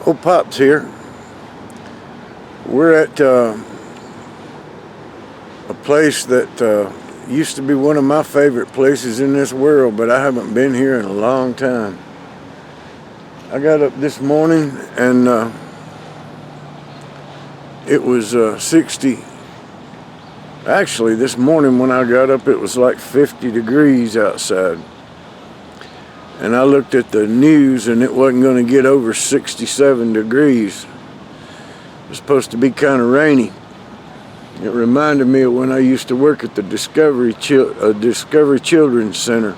Ole'Pops here. We're at a place that used to be one of my favorite places in this world, but I haven't been here in a long time. I got up this morning and it was 60. Actually, this morning when I got up, it was like 50 degrees outside. And I looked at the news and it wasn't going to get over 67 degrees. It was supposed to be kind of rainy. It reminded me of when I used to work at the Discovery Children's Center.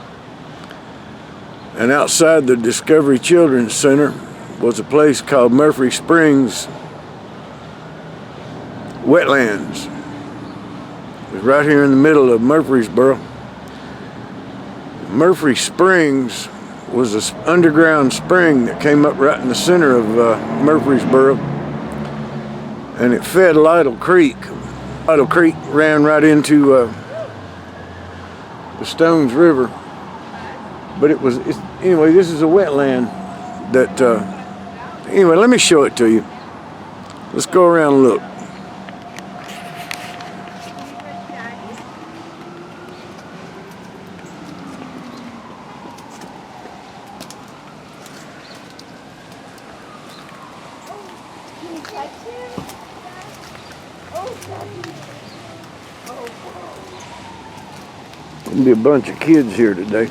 And outside the Discovery Children's Center was a place called Murfree Springs Wetlands. It was right here in the middle of Murfreesboro. Murfree Springs was an underground spring that came up right in the center of Murfreesboro, and it fed Lytle Creek. Lytle Creek ran right into the Stones River, but anyway, this is a wetland that anyway, let me show it to you. Let's go around and look. There'll be a bunch of kids here today.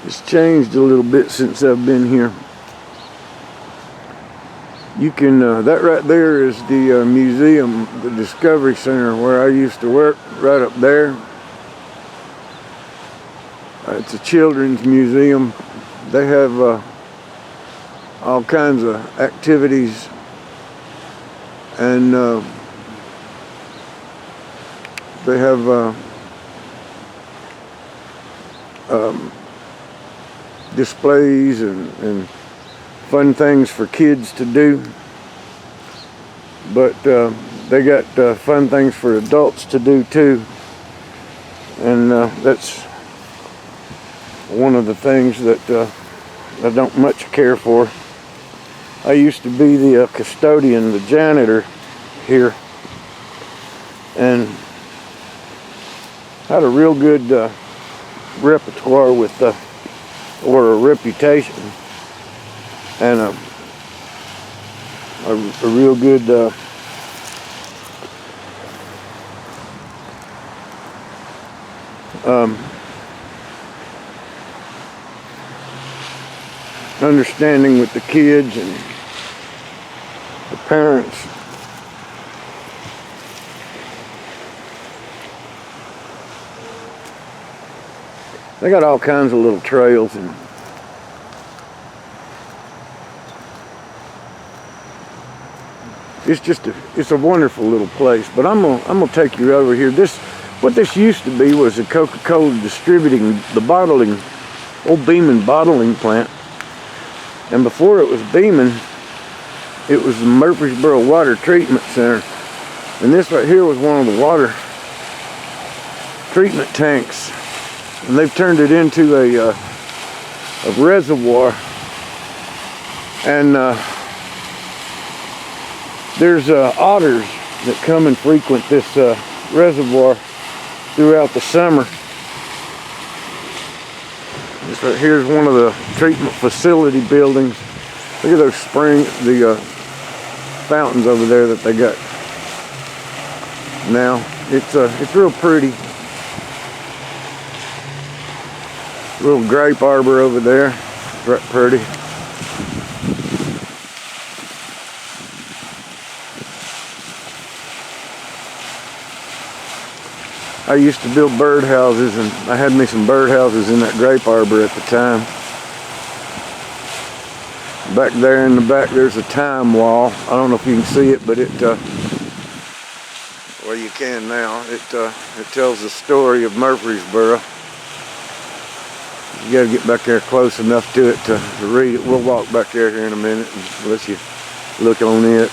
It's changed a little bit since I've been here. You can, that right there is the museum, the Discovery Center where I used to work, right up there. It's a children's museum. They have all kinds of activities, and they have displays and fun things for kids to do, but they got fun things for adults to do too, and that's one of the things that I don't much care for. I used to be the custodian, the janitor here, and had a real good repertoire with or a reputation, and a real good understanding with the kids and the parents. They got all kinds of little trails, and it's a wonderful little place. But I'm gonna take you over here. What this used to be was a Coca-Cola distributing, old Beeman bottling plant. And before it was Beeman, it was the Murfreesboro Water Treatment Center. And this right here was one of the water treatment tanks. And they've turned it into a reservoir. And there's otters that come and frequent this reservoir throughout the summer. This right here is one of the treatment facility buildings. Look at those the fountains over there that they got now. It's real pretty. Little grape arbor over there. It's right pretty. I used to build birdhouses, and I had me some birdhouses in that grape arbor at the time. Back there in the back, there's a time wall. I don't know if you can see it, but well, you can now. It tells the story of Murfreesboro. You got to get back there close enough to it to read it. We'll walk back there here in a minute and let you look on it.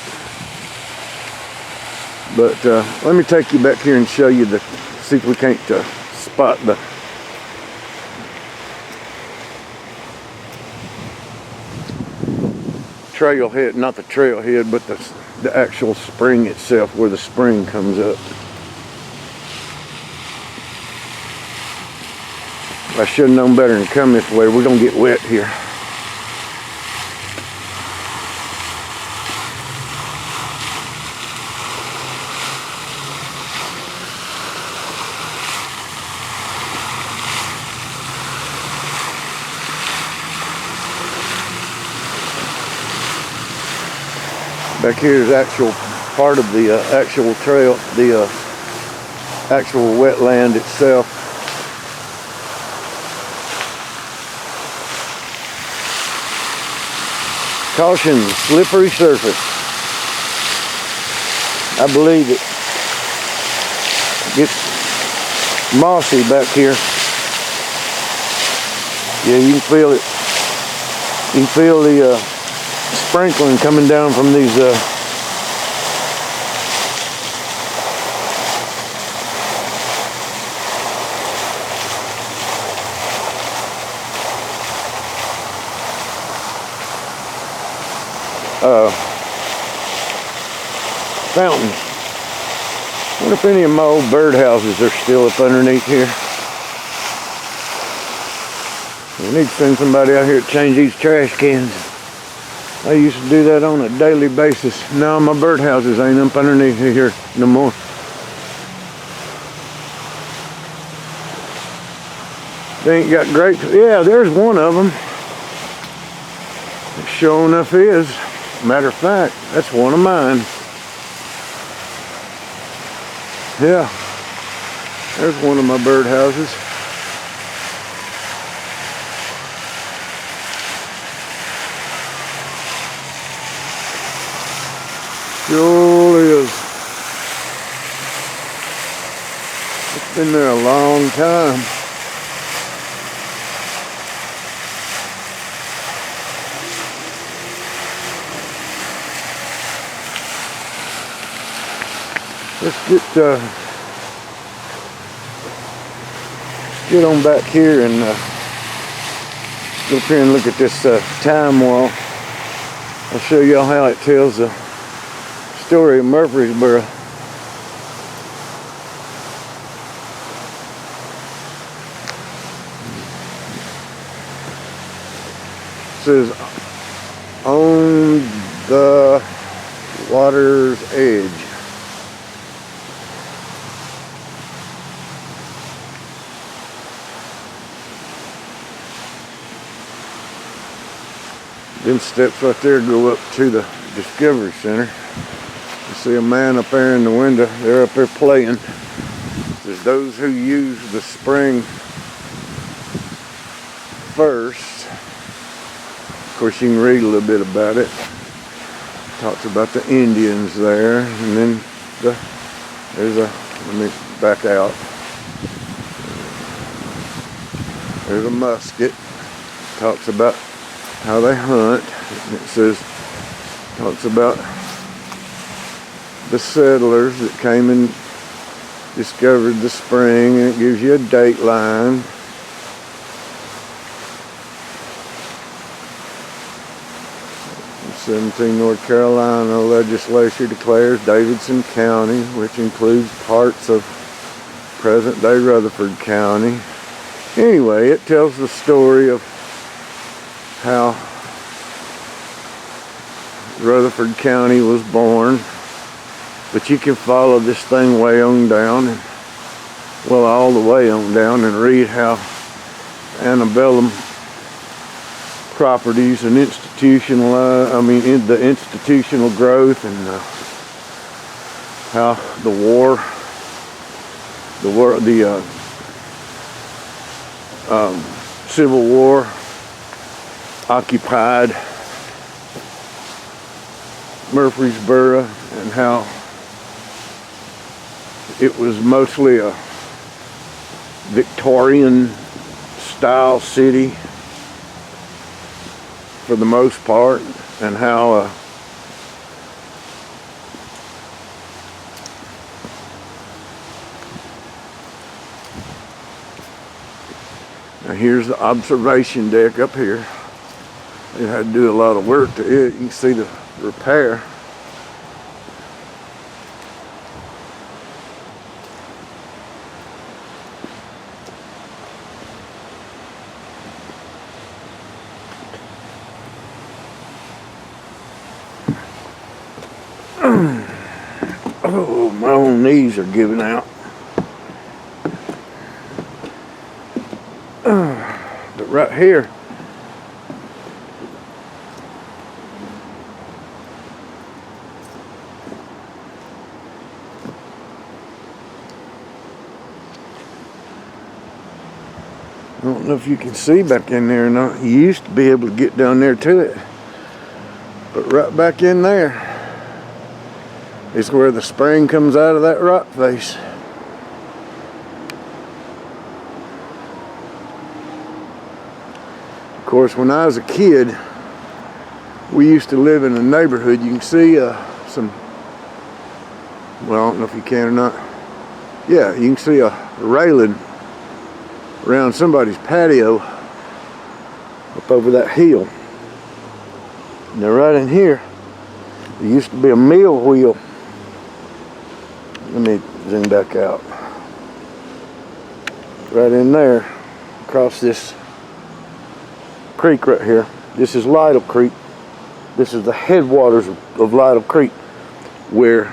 But let me take you back here and show you see if we can't spot the trailhead, not the trailhead, but the actual spring itself, where the spring comes up. I should have known better than come this way. We're gonna get wet here. Back here is actual part of the actual trail, the actual wetland itself. Caution, slippery surface. I believe it gets mossy back here. Yeah, you can feel it. You can feel the sprinkling coming down from these fountains. I wonder if any of my old birdhouses are still up underneath here. We need to send somebody out here to change these trash cans. I used to do that on a daily basis. Now my birdhouses ain't up underneath here no more. They ain't got grapes. Yeah, there's one of them. It sure enough is. Matter of fact, that's one of mine. Yeah, there's one of my birdhouses. Sure is. It's been there a long time. Let's get on back here and go up here and look at this time wall. I'll show y'all how it tells the story of Murfreesboro. It says on the water's edge. Them steps right there go up to the Discovery Center. You see a man up there in the window. They're up there playing. There's those who use the spring first. Of course, you can read a little bit about it. Talks about the Indians there, and then let me back out. There's a musket. Talks about how they hunt. It talks about the settlers that came and discovered the spring, and it gives you a date line. In 17 North Carolina legislature declares Davidson County, which includes parts of present-day Rutherford County. Anyway, it tells the story of how Rutherford County was born, but you can follow this thing way on down, and well, all the way on down, and read how antebellum properties and the institutional growth, and how the Civil War occupied Murfreesboro, and how it was mostly a Victorian style city for the most part, and how now here's the observation deck up here. They had to do a lot of work to it. You can see the repair. Oh, my own knees are giving out. But right here, I don't know if you can see back in there or not. You used to be able to get down there to it. But right back in there is where the spring comes out of that rock face. Of course, when I was a kid, we used to live in a neighborhood. You can see some, well, I don't know if you can or not. Yeah, you can see a railing around somebody's patio up over that hill. Now right in here, there used to be a mill wheel. Let me zoom back out. Right in there, across this creek right here. This is Lytle Creek. This is the headwaters of Lytle Creek, where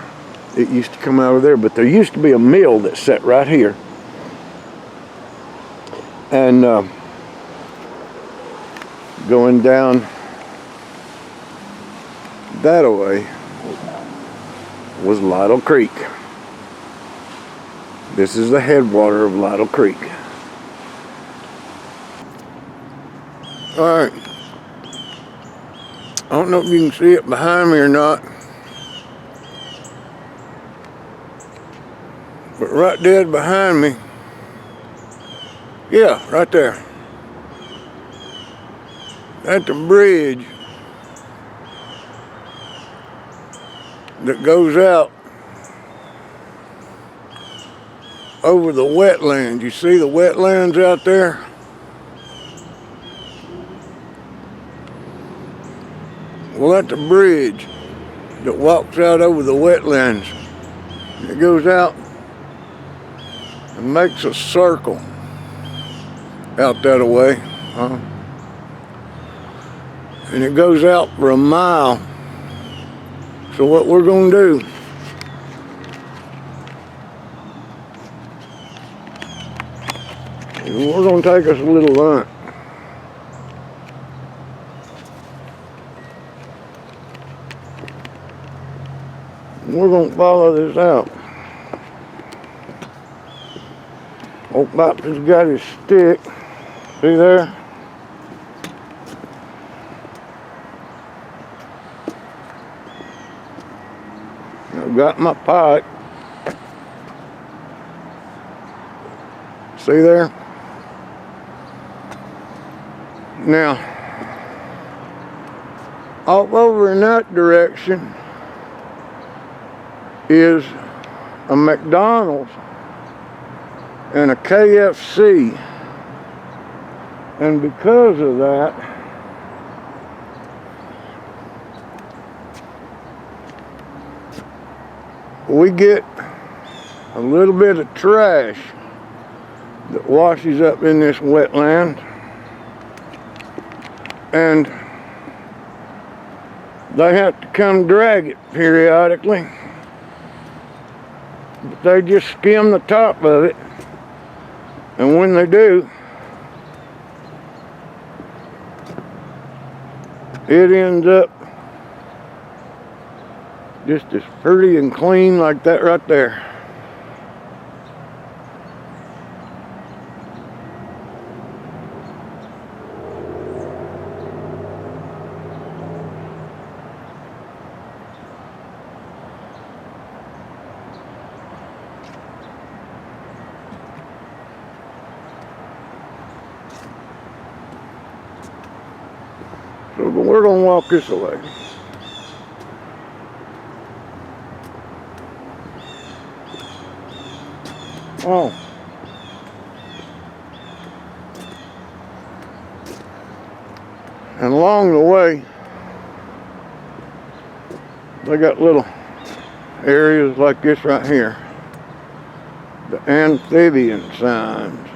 it used to come out of there. But there used to be a mill that sat right here. And going down that way was Lytle Creek. This is the headwater of Lytle Creek. Alright. I don't know if you can see it behind me or not. But right dead behind me, yeah, right there, at the bridge that goes out over the wetland. You see the wetlands out there? Well, at the bridge that walks out over the wetlands, it goes out and makes a circle out that way. And it goes out for a mile. So what we're going to do, we're going to take us a little lunch. We're going to follow this out. Ole'Pops has got his stick. See there? I've got my pipe. See there? Now, off over in that direction is a McDonald's and a KFC. And because of that, we get a little bit of trash that washes up in this wetland, and they have to come drag it periodically. But they just skim the top of it, and when they do, it ends up just as pretty and clean like that right there. So we're gonna walk this way. Oh. And along the way, they got little areas like this right here. The amphibian signs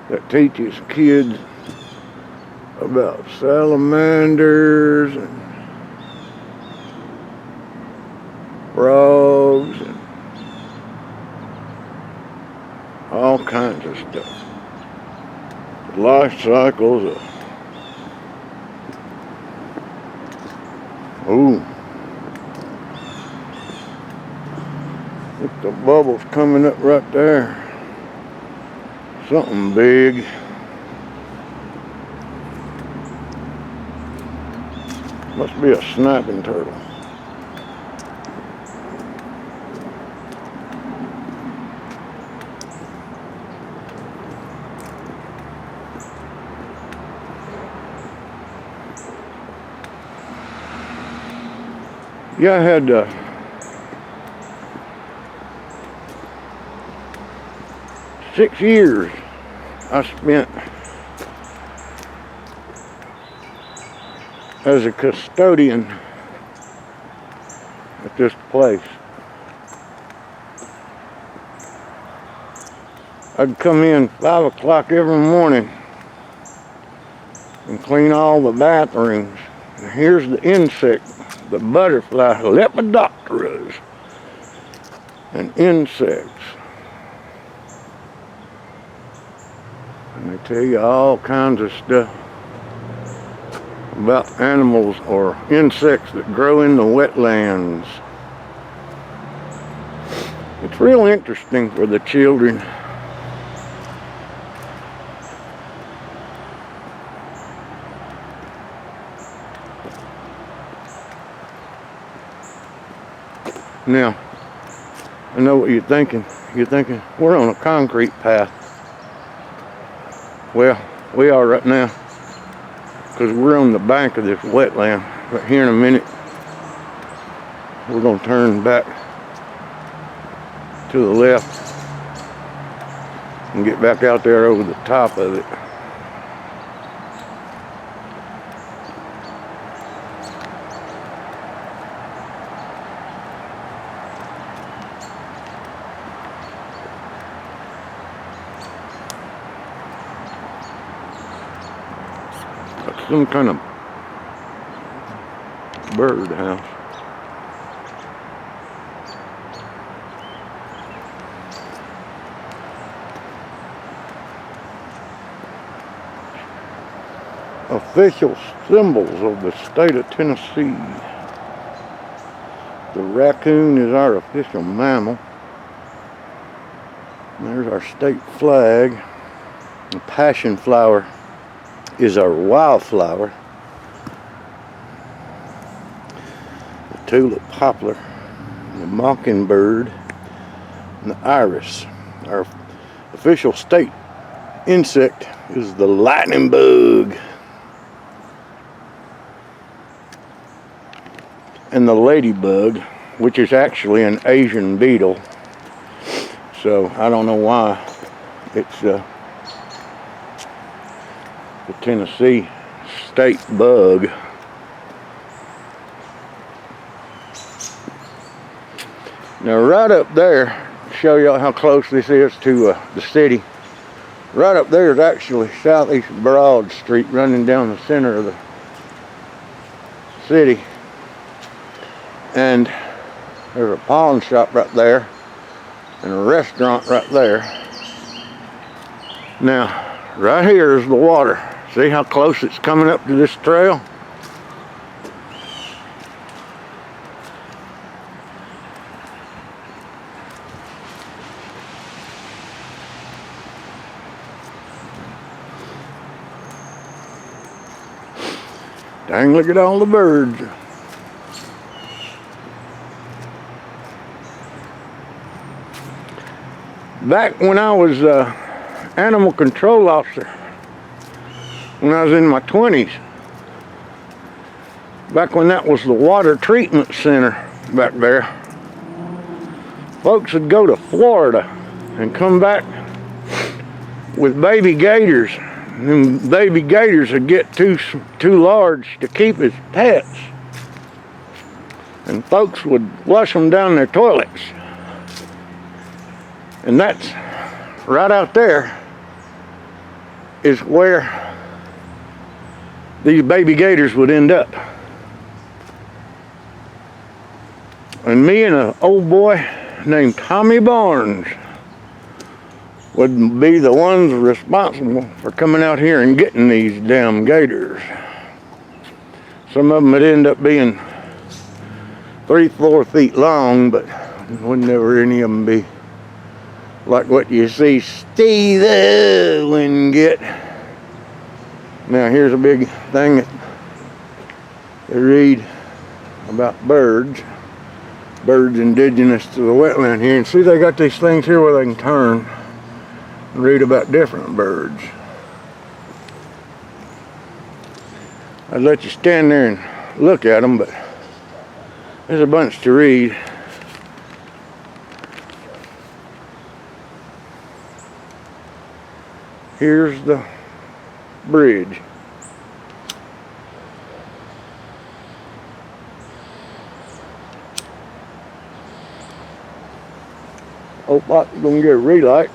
that teaches kids about salamanders and frogs and all kinds of stuff. Life cycles of ooh. Look, the bubbles coming up right there. Something big. Must be a snapping turtle. Yeah, I had 6 years I spent as a custodian at this place. I'd come in 5 o'clock every morning and clean all the bathrooms. And here's the insect, the butterfly, Lepidopteras, and insects. And they tell you all kinds of stuff about animals or insects that grow in the wetlands. It's real interesting for the children. Now, I know what you're thinking. You're thinking, we're on a concrete path. Well, we are right now, because we're on the bank of this wetland. But here in a minute, we're going to turn back to the left and get back out there over the top of it. That's some kind of bird house. Official symbols of the state of Tennessee. The raccoon is our official mammal. There's our state flag. The passion flower is our wildflower. The tulip poplar, the mockingbird, and the iris. Our official state insect is the lightning bug. And the ladybug, which is actually an Asian beetle. So I don't know why it's the Tennessee state bug. Now right up there, show y'all how close this is to the city. Right up there is actually Southeast Broad Street running down the center of the city. And there's a pawn shop right there and a restaurant right there. Now, right here is the water. See how close it's coming up to this trail? Dang, look at all the birds. Back when I was animal control officer, when I was in my 20s, back when that was the water treatment center back there, folks would go to Florida and come back with baby gators. And baby gators would get too large to keep as pets. And folks would flush them down their toilets. And that's right out there is where these baby gators would end up. And me and an old boy named Tommy Barnes would be the ones responsible for coming out here and getting these damn gators. Some of them would end up being 3-4 feet long, but would never any of them be like what you see Steve Owen get. Now here's a big thing that they read about birds indigenous to the wetland here. And see, they got these things here where they can turn and read about different birds. I'd let you stand there and look at them, but there's a bunch to read. Here's the bridge. Ole'Pops is gonna get a relight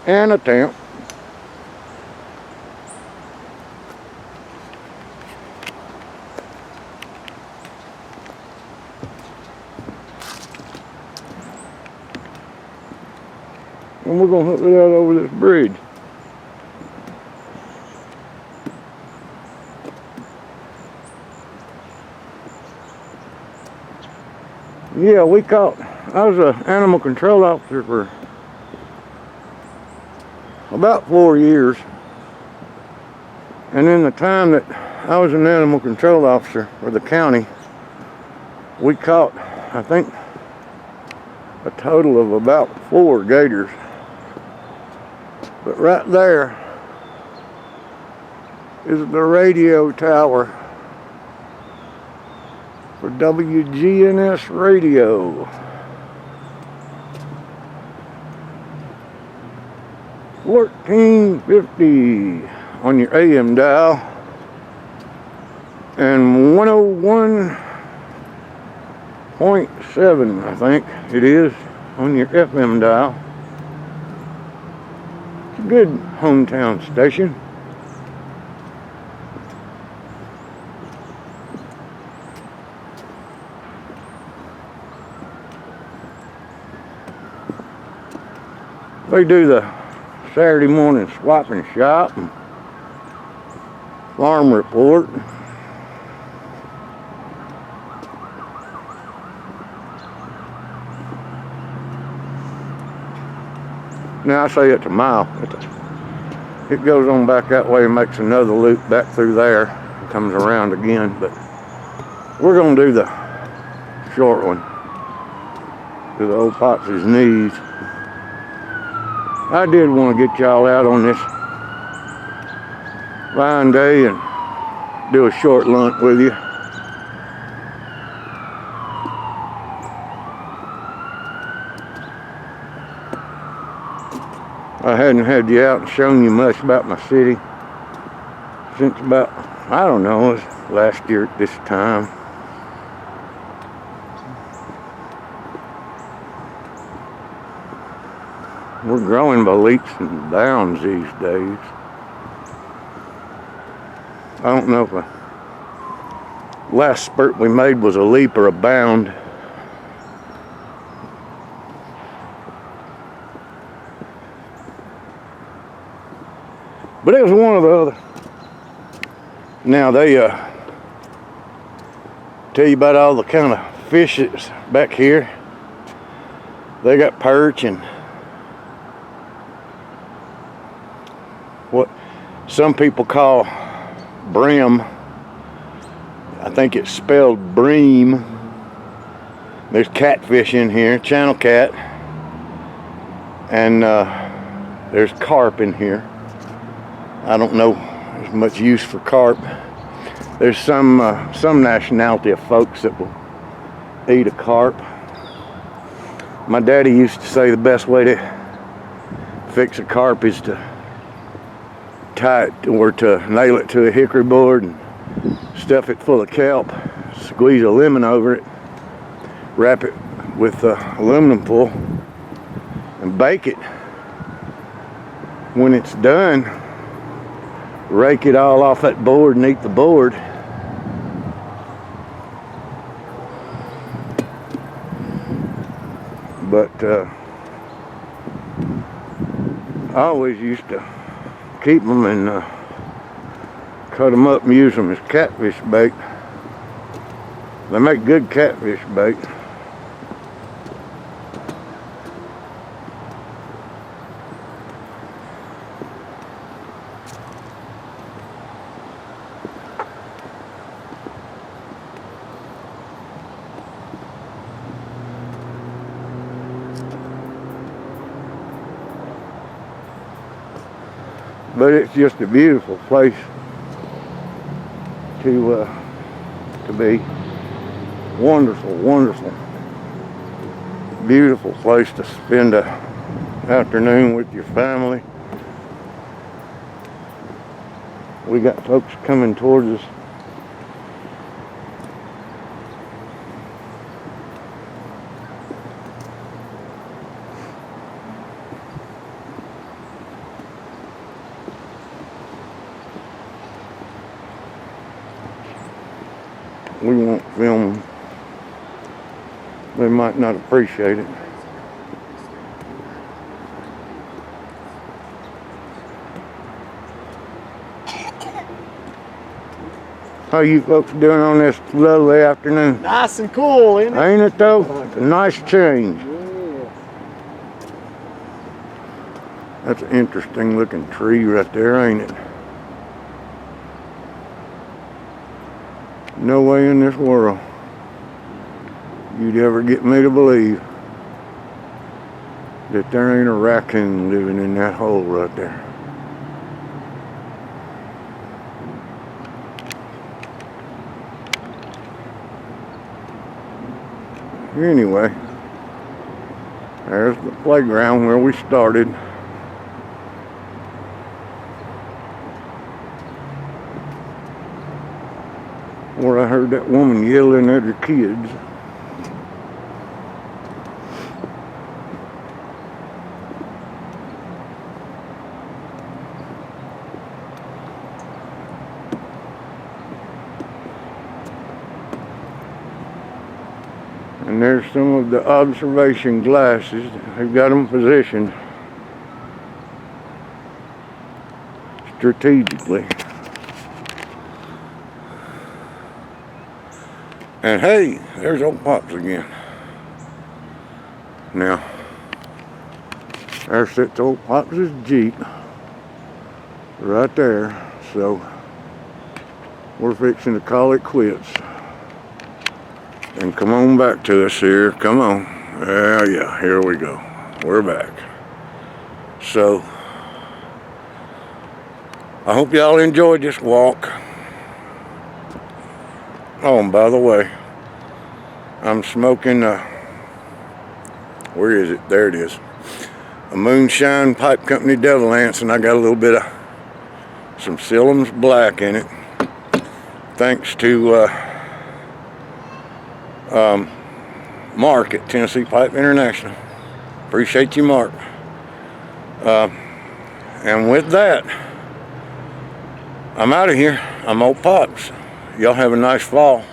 and a tamp. And we're gonna hook it out over this bridge. Yeah, I was an animal control officer for about 4 years. And in the time that I was an animal control officer for the county, we caught, I think, a total of about 4 gators. But right there is the radio tower for WGNS radio. 1450 on your AM dial and 101.7, I think it is, on your FM dial. It's a good hometown station. They do the Saturday morning swap and shop and farm report. Now I say it's a mile. It goes on back that way and makes another loop back through there and comes around again. But we're going to do the short one to the Ole'Pops' knees. I did want to get y'all out on this fine day and do a short lunch with you. I hadn't had you out and shown you much about my city since about, I don't know, it was last year at this time. We're growing by leaps and bounds these days. I don't know if the last spurt we made was a leap or a bound. But it was one or the other. Now they tell you about all the kind of fish that's back here. They got perch and what some people call brim. I think it's spelled bream. There's catfish in here, channel cat, and there's carp in here. I don't know there's much use for carp. There's some nationality of folks that will eat a carp. My daddy used to say the best way to fix a carp is to tie it or to nail it to a hickory board and stuff it full of kelp, squeeze a lemon over it, wrap it with aluminum foil, and bake it. When it's done, rake it all off that board and eat the board. But I always used to keep them and cut them up and use them as catfish bait. They make good catfish bait. But it's just a beautiful place to be. Wonderful, wonderful, beautiful place to spend an afternoon with your family. We got folks coming towards us. We won't film them. They might not appreciate it. How you folks doing on this lovely afternoon? Nice and cool, isn't it? Ain't it though? It's a nice change. Yeah. That's an interesting looking tree right there, ain't it? No way in this world you'd ever get me to believe that there ain't a raccoon living in that hole right there. Anyway, there's the playground where we started. Where I heard that woman yelling at her kids. And there's some of the observation glasses. They've got them positioned strategically. And hey, there's Ole'Pops again. Now, there sits Ole'Pops' Jeep right there. So we're fixing to call it quits. And come on back to us here. Come on. Yeah, here we go. We're back. So, I hope y'all enjoyed this walk. Oh, and by the way, I'm smoking where is it? There it is. A Moonshine Pipe Company Devil Ants, and I got a little bit of some Silham's Black in it. Thanks to Mark at Tennessee Pipe International. Appreciate you, Mark. And with that, I'm out of here. I'm Ole'Pops. Y'all have a nice fall.